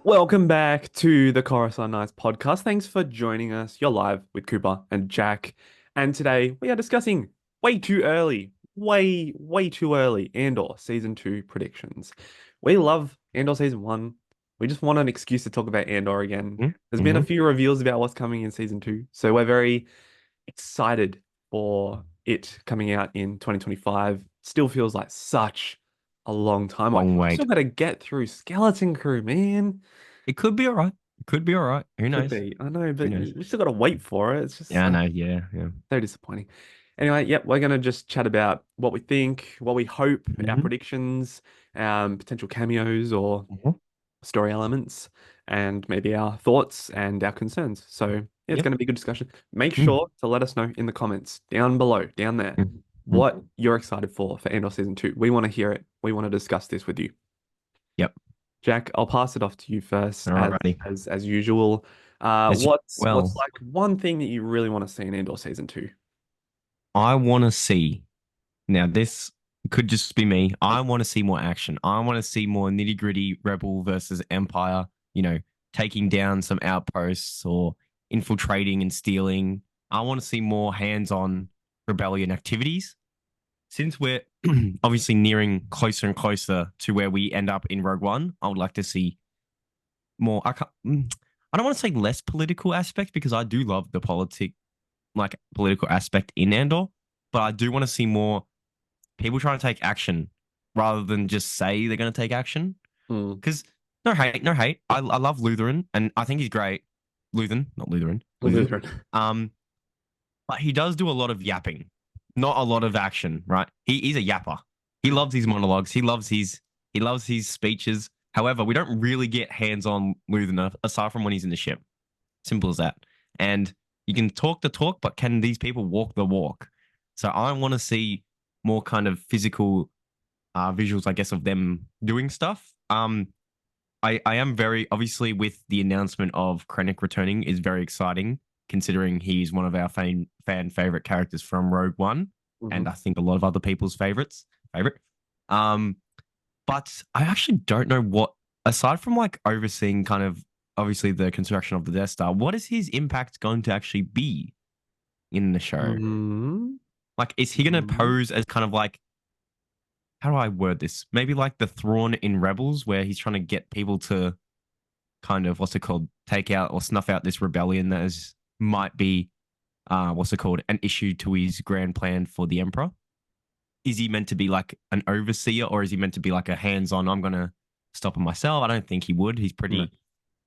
Welcome back to the Coruscant Nights podcast. Thanks for joining us. You're live with Cooper and Jack. And today we are discussing way too early Andor season 2 predictions. We love Andor season 1. We just want an excuse to talk about Andor again. There's been a Mm-hmm. few reveals about what's coming in season 2, so we're very excited for it coming out in 2025. Still feels like such a long time away. Long We still wait. got to get through Skeleton Crew, man. It could be all right. It could be all right. Who Could knows? be. I know, Who but knows? we still got to wait for it. It's just Yeah, I know. Yeah, yeah. so disappointing. Anyway, yep, we're gonna just chat about what we think, what we hope, our Mm-hmm. predictions, potential cameos or story elements, and maybe our thoughts and our concerns. So yeah, it's Yep. going to be a good discussion. Make Mm-hmm. sure to let us know in the comments down below, down there, Mm-hmm. what you're excited for Andor season 2. We want to hear it. We want to discuss this with you. Yep. Jack, I'll pass it off to you first, Alrighty. as usual. As What's well, like one thing that you really want to see in Andor season 2? I want to see. Now, this could just be me. I want to see more action. I want to see more nitty gritty Rebel versus Empire. You know, taking down some outposts or infiltrating and stealing. I want to see more hands on rebellion activities. Since we're obviously nearing closer and closer to where we end up in Rogue One, I would like to see more. I don't want to say less political aspect because I do love the political aspect in Andor, but I do want to see more people trying to take action rather than just say they're going to take action. Hmm. Because no hate, no hate. I love Lutheran and I think he's great. Luthen, not Lutheran, Luthen. Um, but he does do a lot of yapping, not a lot of action, right? He's a yapper. He loves his monologues. He loves his speeches. However, we don't really get hands-on with enough aside from when he's in the ship. Simple as that. And you can talk the talk, but can these people walk the walk? So I want to see more kind of physical visuals, I guess, of them doing stuff. I am very obviously with the announcement of Krennic returning is very exciting, considering he's one of our fan favorite characters from Rogue One, Hmm. and I think a lot of other people's favorite. Um, but I actually don't know what, aside from like overseeing kind of obviously the construction of the Death Star, what is his impact going to actually be in the show? Hmm. Like, is he going to Hmm. pose as kind of like, how do I word this? Maybe like the Thrawn in Rebels, where he's trying to get people to kind of what's it called, take out or snuff out this rebellion that is might be what's it called, an issue to his grand plan for the Emperor. Is he meant to be like an overseer or is he meant to be like a hands-on, I'm gonna stop him myself? I don't think he would. He's No. pretty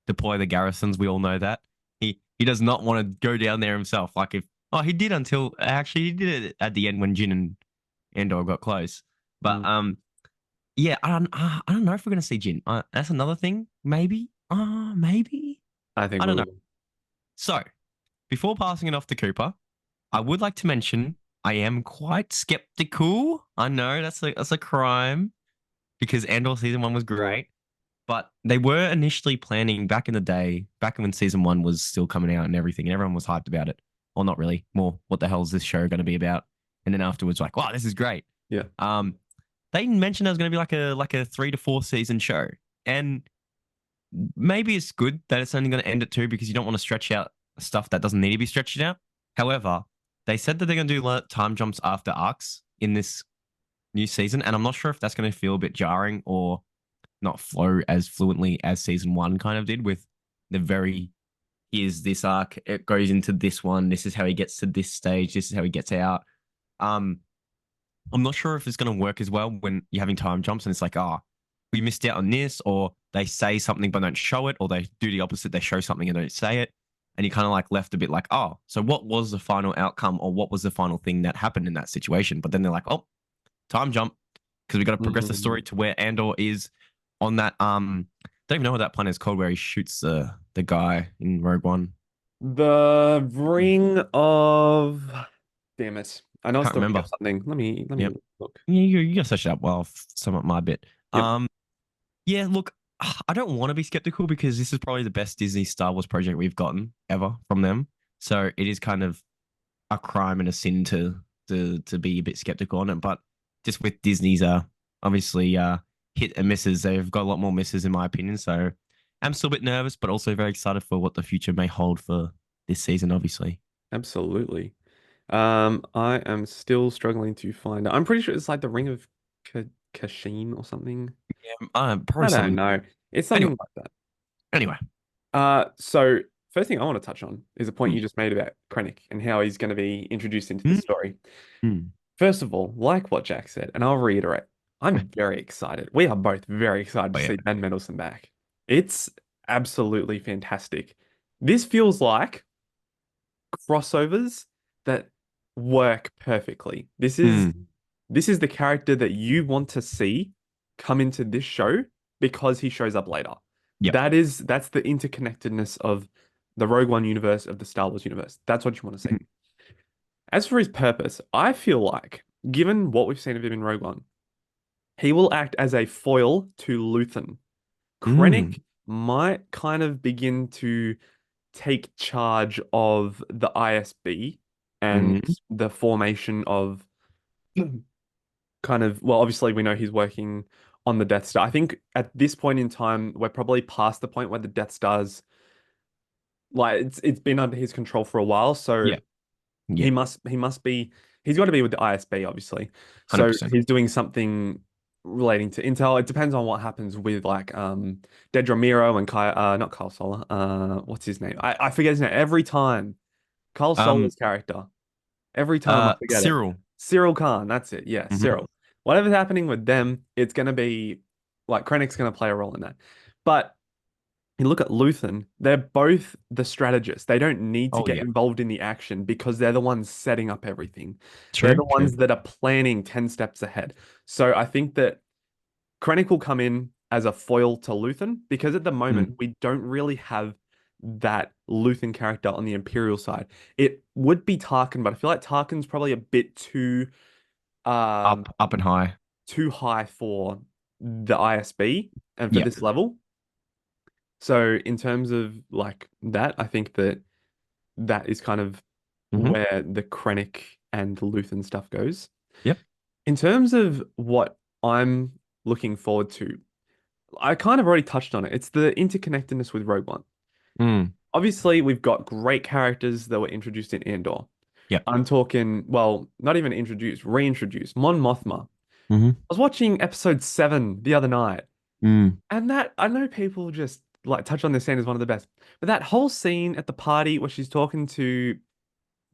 deploy the garrisons, we all know that. He does not want to go down there himself. Like if he did until actually he did it at the end when Jin and Andor got close. But Mm. yeah, I don't know if we're gonna see Jin. That's another thing. Maybe. Maybe. I think I we don't know. will. So before passing it off to Cooper, I would like to mention I am quite skeptical. I know that's a crime because Andor season one was great, but they were initially planning back in the day, back when season one was still coming out and everything, and everyone was hyped about it. Or not really. More, what the hell is this show going to be about? And then afterwards, like, wow, this is great. Yeah. Um, they mentioned it was going to be like a 3 to 4 season show, and maybe it's good that it's only going to end at two because you don't want to stretch out stuff that doesn't need to be stretched out. However, they said that they're going to do time jumps after arcs in this new season, and I'm not sure if that's going to feel a bit jarring or not flow as fluently as season one kind of did with the very here's this arc, it goes into this one, this is how he gets to this stage, this is how he gets out. Um, I'm not sure if it's going to work as well when you're having time jumps and it's like, we missed out on this, or they say something but don't show it, or they do the opposite, they show something and don't say it. And you kind of like left a bit like, so what was the final outcome or what was the final thing that happened in that situation? But then they're like, time jump because we got to progress the Mm. story to where Andor is on that. Don't even know what that planet is called where he shoots the guy in Rogue One. The ring of damn it. I know it's Can't the ring of remember. something. Let me Yep. look. You gotta search it up while I'll sum up my bit. Yep. Yeah, look, I don't want to be skeptical because this is probably the best Disney Star Wars project we've gotten ever from them. So it is kind of a crime and a sin to be a bit skeptical on it. But just with Disney's obviously hit and misses, they've got a lot more misses in my opinion. So I'm still a bit nervous, but also very excited for what the future may hold for this season, obviously. Absolutely. I am still struggling to find. I'm pretty sure it's like the Ring of Ka Kashin or something. Yeah, probably I don't something. know. It's Anyway, something like that. anyway. So first thing I want to touch on is a point Mm, you just made about Krennic and how he's going to be introduced into the mm, story. mm. First of all, like what Jack said, and I'll reiterate, I'm very excited. We are both very excited Oh to yeah. see Ben Mendelsohn back. It's absolutely fantastic. This feels like crossovers that work perfectly. Mm. This is the character that you want to see come into this show because he shows up later. Yep. That's the interconnectedness of the Rogue One universe of the Star Wars universe. That's what you want to see. Mm. As for his purpose, I feel like, given what we've seen of him in Rogue One, he will act as a foil to Luthen. Mm. Krennic might kind of begin to take charge of the ISB and Mm. the formation of kind of, well, obviously we know he's working on the Death Star. I think at this point in time, we're probably past the point where the Death Star's like it's been under his control for a while, so Yeah. Yeah. he must be he's got to be with the ISB, obviously. So 100%. he's doing something relating to Intel. It depends on what happens with like Dedra Miro and Kai not Kyle Solar. What's his name? I forget his name every time. Kyle Um, Solar's character. Every time I forget it. Cyril. Cyril Khan, that's it. Yeah, Hmm. Cyril. Whatever's happening with them, it's gonna be like Krennic's gonna play a role in that. But you look at Luthen, they're both the strategists. They don't need to Oh get yeah. involved in the action because they're the ones setting up everything. They're True. the True. ones that are planning 10 steps ahead. So I think that Krennic will come in as a foil to Luthen because at the moment Mm. we don't really have that Luthen character on the Imperial side. It would be Tarkin, but I feel like Tarkin's probably a bit um Up and high. too high for the ISB and for Yeah. this level. So in terms of like that, I think that that is kind of Hmm. where the Krennic and Luthen stuff goes. Yep. In terms of what I'm looking forward to, I kind of already touched on it. It's the interconnectedness with Rogue One. Mm. Obviously, we've got great characters that were introduced in Andor. Yep. I'm talking, well, not even introduced, reintroduced. Mon Mothma. Hmm. I was watching episode 7 the other night, Mm. and that I know people just like touch on this scene as one of the best, but that whole scene at the party where she's talking to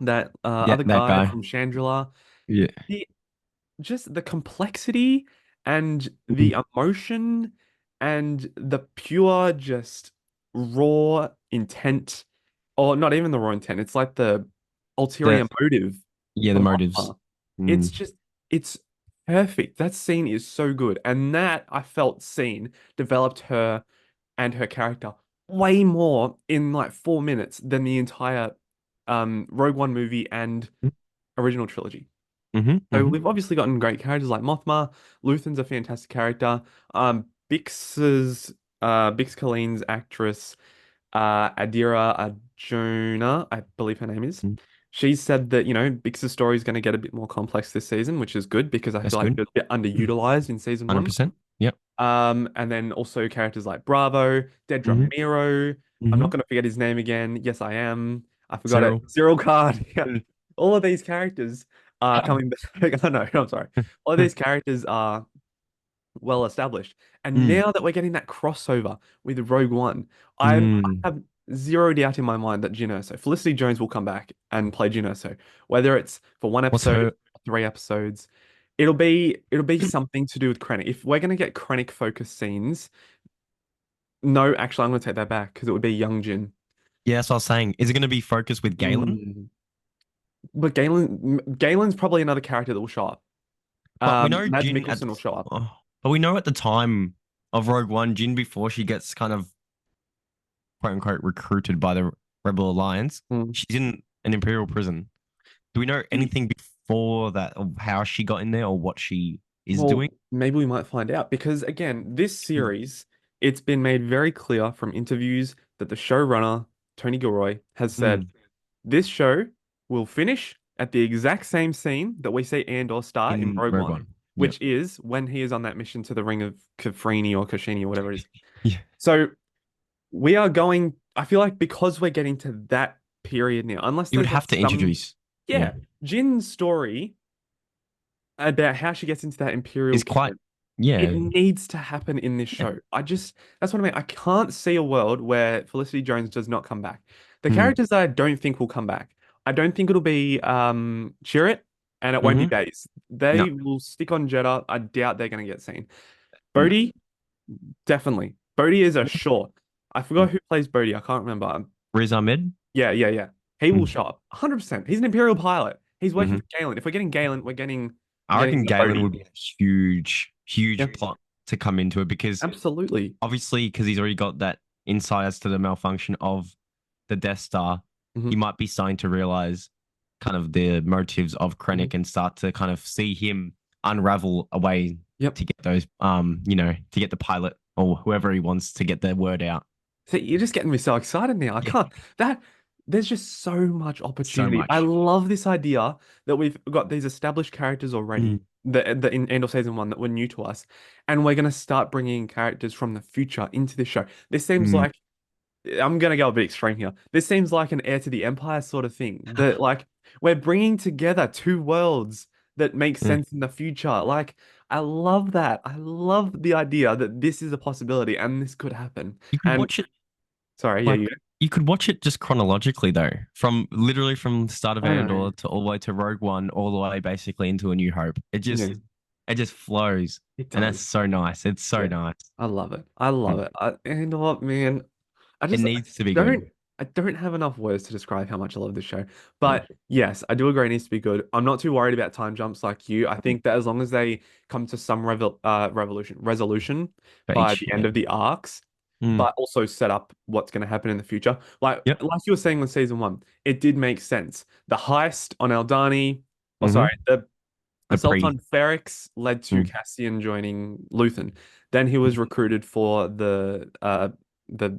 that Yeah, other that guy guy. from Chandrila, Yeah. the just the complexity and Mm. the emotion and the pure just raw intent, or not even the raw intent, it's like the ulterior The motive yeah, the for motives. Mothma. It's Mm. just it's perfect. That scene is so good, and that I felt scene developed her and her character way more in like 4 minutes than the entire Rogue One movie and original trilogy. Hmm. So Hmm. we've obviously gotten great characters like Mothma. Luthen's a fantastic character. Bix Colleen's actress, Adira Arjona, I believe her name is. She said that, Bix's story is going to get a bit more complex this season, which is good because I That's feel like good. it was a bit underutilized in season one. 100%. Yep. And then also characters like Bravo, Dedra Hmm. Miro. I'm Hmm. not going to forget his name again. Yes, I am. I forgot it. Cyril. Cyril Card. Yeah. Mm. All of these characters are coming back. I know, I'm sorry. All of these characters are well established. And Mm. now that we're getting that crossover with Rogue One, I Mm. have zero doubt in my mind that Jyn Erso, Felicity Jones will come back and play Jyn Erso. Whether it's for one What's episode, her? 3 episodes, it'll be something to do with Krennic. If we're gonna get Krennic focused scenes, no, actually I'm gonna take that back because it would be young Jyn. Yeah, that's what I was saying. Is it going to be focused with Galen? Mm. But Galen's probably another character that will show up. But we know Mads Jin Mikkelsen will show up. oh, but we know at the time of Rogue One, Jin before she gets kind of quote unquote recruited by the Rebel Alliance, Mm. she's in an Imperial prison. Do we know anything before that of how she got in there or what she is Well, doing? maybe we might find out because again, this series, it's been made very clear from interviews that the showrunner, Tony Gilroy, has said Mm. this show will finish at the exact same scene that we see Andor start in In Rogue Rogue One, One. Yep. which is when he is on that mission to the Ring of Kafrini or Kashini or whatever it is. Yeah. So we are going. I feel like because we're getting to that period now, unless You would there's like have to some, introduce. Yeah. yeah, Jin's story about how she gets into that Imperial It's quite, camp. It yeah. needs to happen in this Yeah. show. That's what I mean. I can't see a world where Felicity Jones does not come back. The Mm. characters that I don't think will come back, I don't think it'll be Chirrut and it won't be Hmm. Days. No. They will stick on Jeddah. I doubt they're going to get seen. No. Bodhi, definitely. Bodhi is a short. I forgot who plays Bodhi. I can't remember. Riz Ahmed. Yeah, yeah, yeah. He will Mm. show up. 100%. He's an Imperial pilot. He's working Hmm. for Galen. If we're getting Galen, we're I getting reckon the Galen Bodhi. would be a huge, Yeah, huge plot to come into it because absolutely. obviously, because he's already got that insight as to the malfunction of the Death Star, he Hmm. might be starting to realize kind of the motives of Hmm. Krennic and start to kind of see him unravel a way Yep. to get those, to get the pilot or whoever he wants to get their word out. See, you're just getting me so excited now. I Yeah, can't. That there's just so much so opportunity. I much. love this idea that we've got these established characters already. Mm, The in Andor season 1 that were new to us, and we're gonna start bringing characters from the future into this show. This seems mm. like I'm gonna go a bit extreme here. This seems like an Heir to the Empire sort of thing. That like we're bringing together two worlds that make Mm. sense in the future. Like I love that. I love the idea that this is a possibility and this could happen. You could And watch it sorry, yeah, like you. you could watch it just chronologically though, from literally from the start of I know. Andor to all the way to Rogue One, all the way basically into A New Hope. Yeah, It just flows, it and that's does. so nice. It's so Yeah, nice. I love it. I love Mm. it. And what, man? I It just needs to be don't good. I don't have enough words to describe how much I love this show. Mm. But yes, I do agree it needs to be good. I'm not too worried about time jumps like you. I think that as long as they come to some resolution For by each, the end yeah. of the arcs, Mm. but also set up what's going to happen in the future. Yep. Like you were saying with season 1, it did make sense. The heist on Aldani, oh sorry, Hmm. the The assault pre. on Ferrix led to Mm. Cassian joining Luthen. Then he was recruited for the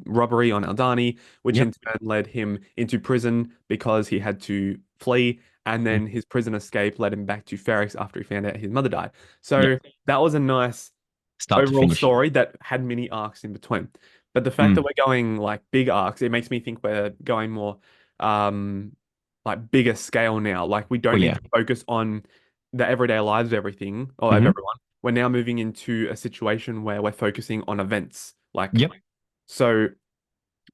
robbery on Aldani, which Yep. in turn led him into prison because he had to flee. And Mm. then his prison escape led him back to Ferrix after he found out his mother died. Yep. So that was a nice Start to overall finish. story that had mini arcs in between. But the fact that Mm. we're going like big arcs, it makes me think we're going more um like bigger scale now. Like we Oh don't need yeah. to focus on the everyday lives of everything or of Hmm. everyone. We're now moving into a situation where we're focusing on events. Like Yep. so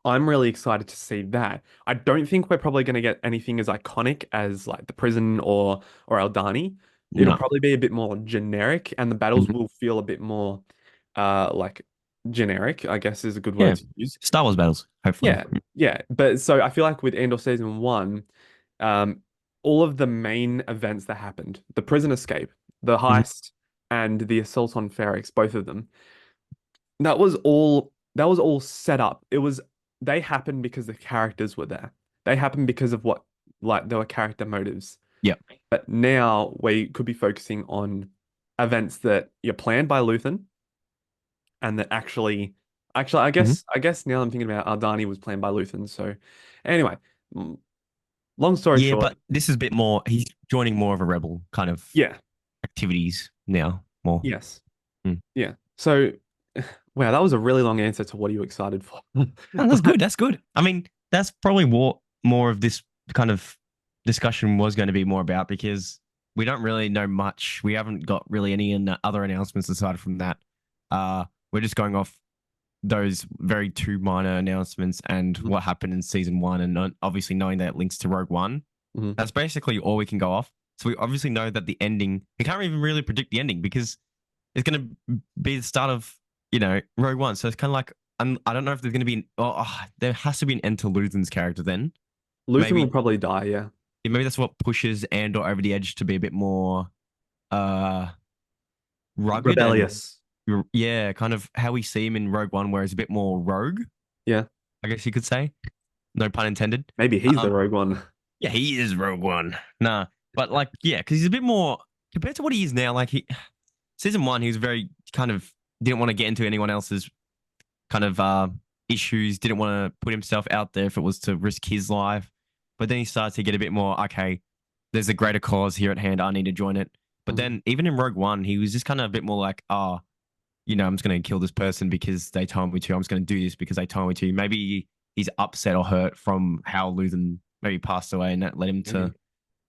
I'm really excited to see that. I don't think we're probably going to get anything as iconic as like the prison or Aldani. It'll No. probably be a bit more generic, and the battles Mhm. will feel a bit more like generic, I guess is a good word Yeah. to use. Star Wars battles, hopefully. Yeah, yeah. But so I feel like with Andor season 1, um, all of the main events that happened, the prison escape, the Mhm. heist, and the assault on Ferrix, both of them, that was all set up. They happened because the characters were there. They happened because of what like there were character motives. Yep. But now we could be focusing on events that you're planned by Luthen and that actually Mhm. I guess now I'm thinking about Ardani was planned by Luthen. So anyway, mm, long story Yeah, short, but this is a bit more. He's joining more of a rebel kind of yeah, activities now. More. yes. Mm. Yeah. So wow, that was a really long answer to what are you excited for? Oh, that's But good. That's good. I mean, that's probably what more of this kind of discussion was going to be more about because we don't really know much. We haven't got really any other announcements aside from that. We're just going off those very two minor announcements and mhm, what happened in season one, and obviously knowing that it links to Rogue One. mhm. That's basically all we can go off. So we obviously know that the ending. We can't even really predict the ending because it's going to be the start of Rogue One. So it's kind of like I don't know if there's going to be there has to be an end to Luthen's character then. Luthen will Maybe probably die, yeah. maybe that's what pushes Andor over the edge to be a bit more uh rugged and Rebellious. yeah, kind of how we see him in Rogue One, where he's a bit more rogue, Yeah. I guess you could say. No pun intended. Maybe he's the Um, rogue one. yeah, he is Rogue One. Nah, but like, yeah, because he's a bit more compared to what he is now. Like season one, he was very kind of didn't want to get into anyone else's kind of issues. Didn't want to put himself out there if it was to risk his life. But then he started to get a bit more okay. There's a greater cause here at hand. I need to join it. But Mhm. then even in Rogue One, he was just kind of a bit more like, oh, I'm just going to kill this person because they told me to. I'm just going to do this because they told me to. Maybe he's upset or hurt from how Luthen maybe passed away, and that led him to Maybe.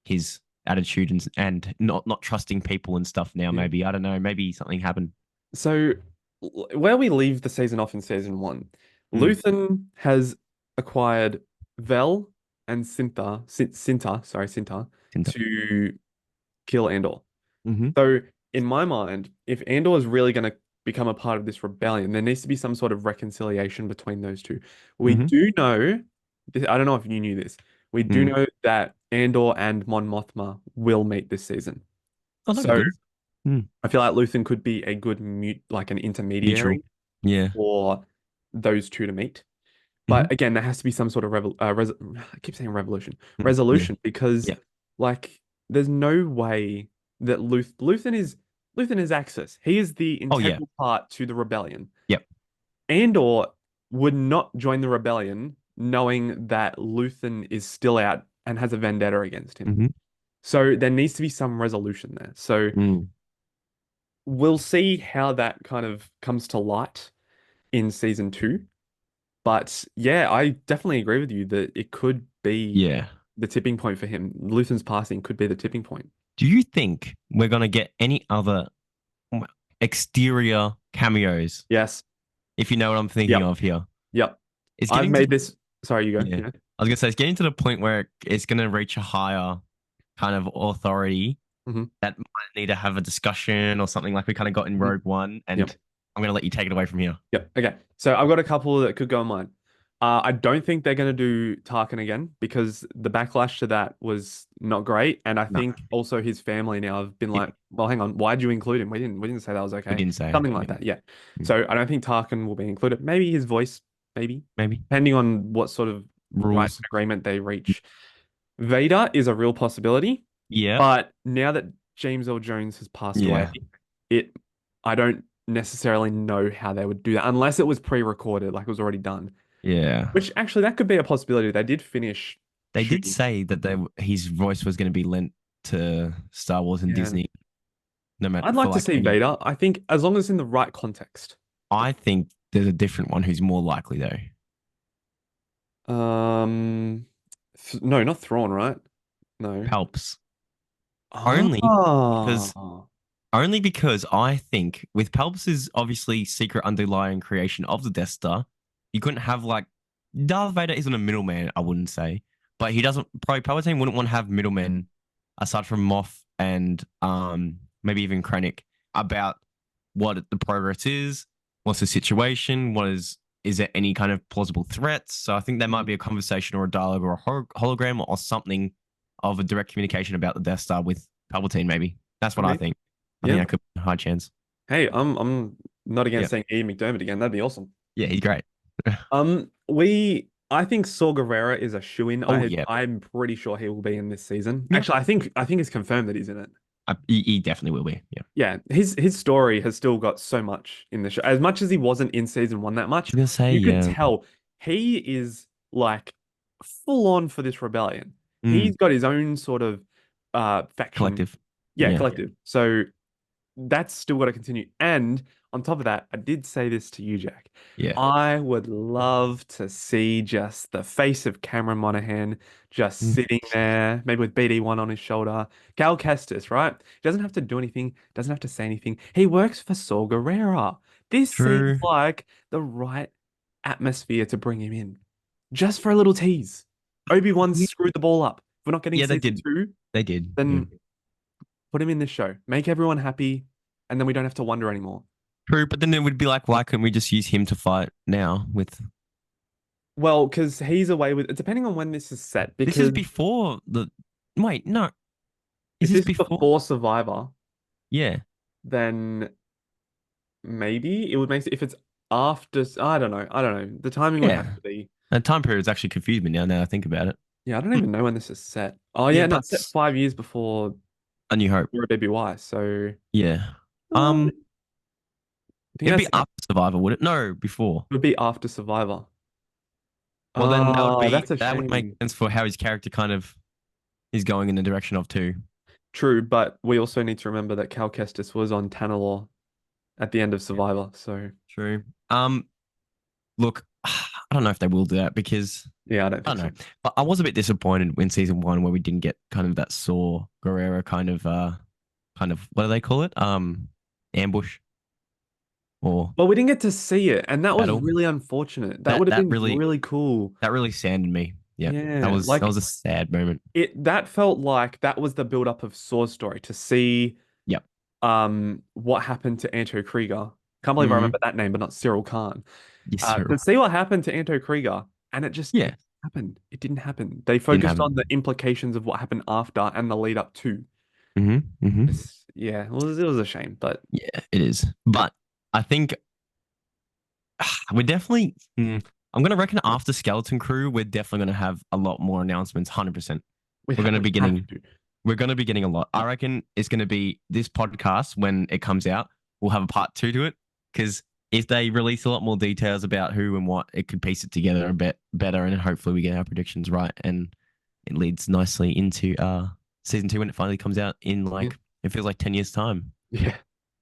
his attitude and not trusting people and stuff now. Yeah. Maybe I don't know. Maybe something happened. So, where we leave the season off in season one, Mm. Luthen has acquired Vel and Cinta to kill Andor. Mm-hmm. So, in my mind, if Andor is really going to become a part of this rebellion, there needs to be some sort of reconciliation between those two. We Mm-hmm. do know, I don't know if you knew this, we do Mm. know that Andor and Mon Mothma will meet this season. Oh, that'd be So, good. Mm. I feel like Luthen could be a good mute, like an Neutral. intermediary Yeah. for those two to meet. Mm-hmm. But again, there has to be some sort of I keep saying revolution, Mm. Yeah. resolution, because Yeah. like there's no way that Luthen is Axis. He is the Oh, yeah. integral part to the rebellion. Yep. Andor would not join the rebellion knowing that Luthen is still out and has a vendetta against him. Mm-hmm. So there needs to be some resolution there. So Mm. we'll see how that kind of comes to light in season two. But yeah, I definitely agree with you that it could be Yeah. the tipping point for him. Luthen's passing could be the tipping point. Do you think we're gonna get any other exterior cameos? Yes. If you know what I'm thinking Yep. of here, Yep. it's I've getting to made this. Sorry, you go. yeah. Yeah. I was gonna say it's getting to the point where it's gonna reach a higher kind of authority Hmm. that might need to have a discussion or something like we kind of got in Hmm. Rogue One. Yep. And I'm gonna let you take it away from here. Yep. Okay. So I've got a couple that could go on mine. I don't think they're going to do Tarkin again because the backlash to that was not great, and I No, think also his family now have been yeah, like, "Well, hang on, why'd you include him? We didn't say that was we okay." didn't say. Something like Yeah. that. Yeah. Mm. So I don't think Tarkin will be included. Maybe his voice, maybe, Maybe depending on what sort of right rules. agreement they reach. Vader is a real possibility, Yeah, but now that James Earl Jones has passed away, yeah, it I don't necessarily know how they would do that unless it was pre-recorded, like it was already done. yeah. Which actually that could be a possibility. They did finish They did shooting. say that his voice was going to be lent to Star Wars and Yeah. Disney, no matter I'd for like to like see any. Vader. I think as long as in the right context. I think there's a different one who's more likely though. Um, no, not Thrawn, right? No. Palps. Only because Ah. only because I think with Palps's obviously secret underlying creation of the Death Star, you couldn't have like Darth Vader isn't a middleman, I wouldn't say, but he doesn't. Probably Palpatine wouldn't want to have middlemen aside from Moff and maybe even Krennic about what the progress is, what's the situation, is there any kind of plausible threats? So I think there might be a conversation or a dialogue or a hologram or something of a direct communication about the Death Star with Palpatine. Maybe that's what I Okay. think. I think Yeah. that could be a high chance. Hey, I'm not Yeah, against saying Ian McDermott again. That'd be awesome. yeah, he's great. I think Saw Gerrera is a shoo-in. Oh yeah, I'm pretty sure he will be in this season. yep. Actually, I think it's confirmed that he's in it. He definitely will be. Yeah, Yeah, his story has still got so much in the show. As much as he wasn't in season one that I much, was gonna say you could yeah. tell he is like full on for this rebellion. Mm, He's got his own sort of faction. collective. Yeah, Yeah, collective. So that's still got to continue. And on top of that, I did say this to you, Jack. yeah. I would love to see just the face of Cameron Monaghan just Mm, sitting there, maybe with BD1 on his shoulder. Cal Kestis, right? He doesn't have to do anything, doesn't have to say anything. He works for Saw Gerrera. This seems true. like the right atmosphere to bring him in. Just for a little tease. Obi-Wan Yeah, screwed the ball up. If we're not getting yeah, they season did. two, They did. Mm. then put him in this show. Make everyone happy, and then we don't have to wonder anymore. True, but then it would be like, why couldn't we just use him to fight now? With Well, because he's away with depending on when this is set, this is because before the. Wait, no, is if this this is before? before Survivor, Yeah, then maybe it would make if it's after. I don't know. I don't know. The timing would have yeah. to be. The time period's actually confused me now. Now I think about it. Yeah, I don't Mm, even know when this is set. Oh yeah, yeah, no, but it's set 5 years before A New Hope. WAYYY. So Yeah. I think It'd that's be it after Survivor, would it? No, before. would be after Survivor. Well, then Oh, that's a that would make shame. sense for how his character kind of is going in the direction of too. True, but we also need to remember that Cal Kestis was on Tanalorr at the end of Survivor. So True. Look, I don't know if they will do that because yeah, I don't I think don't so. know. But I was a bit disappointed in season one where we didn't get kind of that Saw Gerrera kind of what do they call it? Ambush or But we didn't get to see it, and that was battle. really unfortunate. That That would have that been really really cool. that really sanded me. Yeah. Yeah, That like was a sad moment. that felt like that was the build up of Saw's story to see Yep. what happened to Anto Krieger. Can't believe I Hmm. remember that name, but not Cyril Khan. Yes, sir. To see what happened to Anto Krieger, and it Yeah. happened. It didn't happen. They Didn't focused on happen. the implications of what happened after and the lead up to. Hmm. Hmm. Yeah, it was a shame, but Yeah, it is. But I think we're definitely. I'm gonna reckon after Skeleton Crew, we're definitely gonna have a lot more announcements. 100%. We're gonna we be have getting. to. We're gonna be getting a lot. I reckon it's gonna be this podcast when it comes out. We'll have a part two to it because if they release a lot more details about who and what, it could piece it together a bit better, and hopefully we get our predictions right, and it leads nicely into season two when it finally comes out in Yeah. like it feels like 10 years time, Yeah.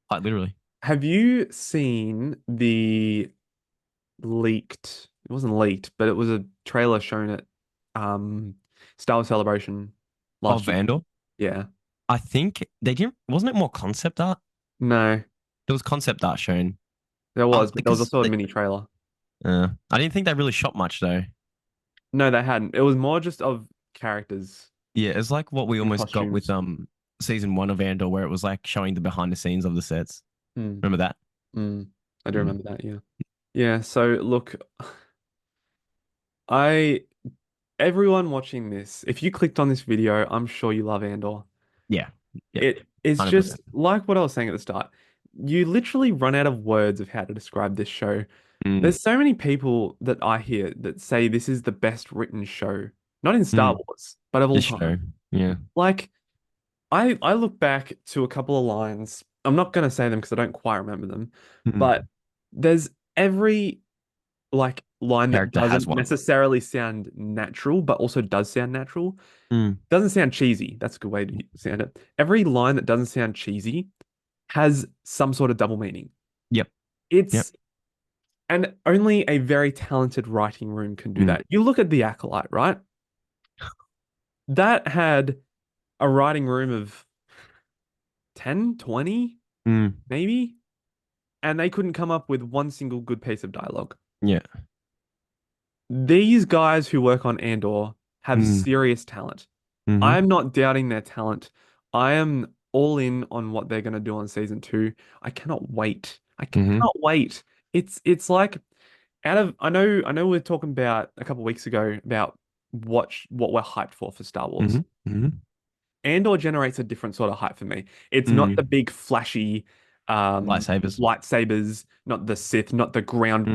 quite literally. Have you seen the leaked? It wasn't leaked, but it was a trailer shown at um Star Wars Celebration last Of year. Andor. Yeah. I think they didn't. Wasn't it more concept art? No, There was concept art shown. there was, but there was Because also a mini trailer. I didn't think they really shot much though. No, they hadn't. It was more just of characters Yeah, it's like what we in almost got with costumes. season one of Andor, where it was like showing the behind the scenes of the sets. Mm, Remember that? mm. I do Mm. remember that, yeah. Yeah, so look, I everyone watching this, if you clicked on this video, I'm sure you love Andor. Yeah, yeah, It's just 100%. like what I was saying at the start. You literally run out of words of how to describe this show. Mm, There's so many people that I hear that say this is the best written show, not in Star mm. Wars, but of all This show. time. Yeah. Like I look back to a couple of lines. I'm not gonna say them because I don't quite remember them, but Mm. there's every like line that Character has doesn't one. necessarily sound natural, but also does sound natural. Mm. Doesn't sound cheesy. That's a good way to sound it. Every line that doesn't sound cheesy has some sort of double meaning. Yep. Yep. It's and only a very talented writing room can do Mm. that. You look at The Acolyte, right? That had a writing room of 10, 20, Mm. maybe, and they couldn't come up with one single good piece of dialogue. Yeah. These guys who work on Andor have Mm. serious talent. Mm-hmm. I'm not doubting their talent. I am all in on what they're going to do on season two. I cannot wait. I Mm-hmm. cannot wait. It's like I know we are talking about a couple of weeks ago about what we're hyped for Star Wars. Mm-hmm. Mm-hmm. Andor generates a different sort of hype for me. It's not the Mm. big flashy Lightsabers. lightsabers, not the Sith, not the Mm.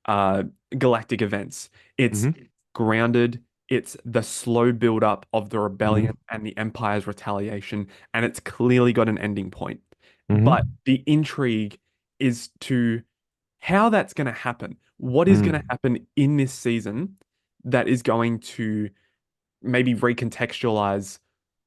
groundbreaking galactic events. It's Mm-hmm. grounded. It's the slow build up of the rebellion Mm-hmm. and the Empire's retaliation, and it's clearly got an ending point. But Mm-hmm. the intrigue is to how that's going to happen. What is going to Mm. happen in this season that is going to maybe recontextualize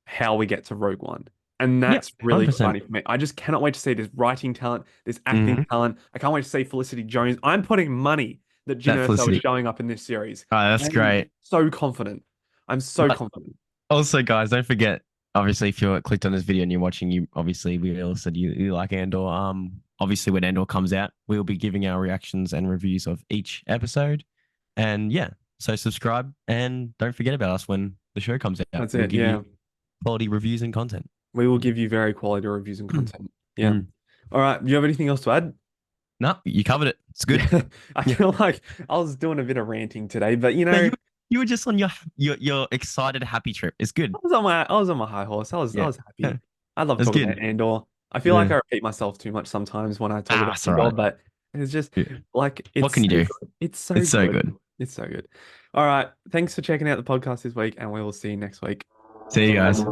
how we get to Rogue One. And Yep. that's really 100%. exciting for me. I just cannot wait to see this writing talent, this acting Mm-hmm. talent. I can't wait to see Felicity Jones. I'm putting money that Jyn That Erso is Felicity. showing up in this series. Oh, that's I'm great. so confident. I'm so But confident. also, guys, don't forget. Obviously, if you clicked on this video and you're watching, you obviously we all said you like Andor. Obviously, when Andor comes out, we'll be giving our reactions and reviews of each episode. And yeah, so subscribe and don't forget about us when the show comes out. That's We'll it. give you Yeah. quality reviews and content. We will give you very quality reviews and Mm. content. Yeah. Mm. All right. Do you have anything else to add? No, you covered it. It's good. Yeah. I Yeah. feel like I was doing a bit of ranting today, but No, you were just on your excited happy trip. It's good. I was on my high horse. I Yeah. was happy. I love That's talking about good. Andor. I feel like Yeah. I repeat myself too much sometimes when I talk about It's all Andor, right. but it's just Yeah. like What it's can so you do? good. It's so It's so good. good. It's so good. All right. Thanks for checking out the podcast this week, and we will see you next week. See you guys.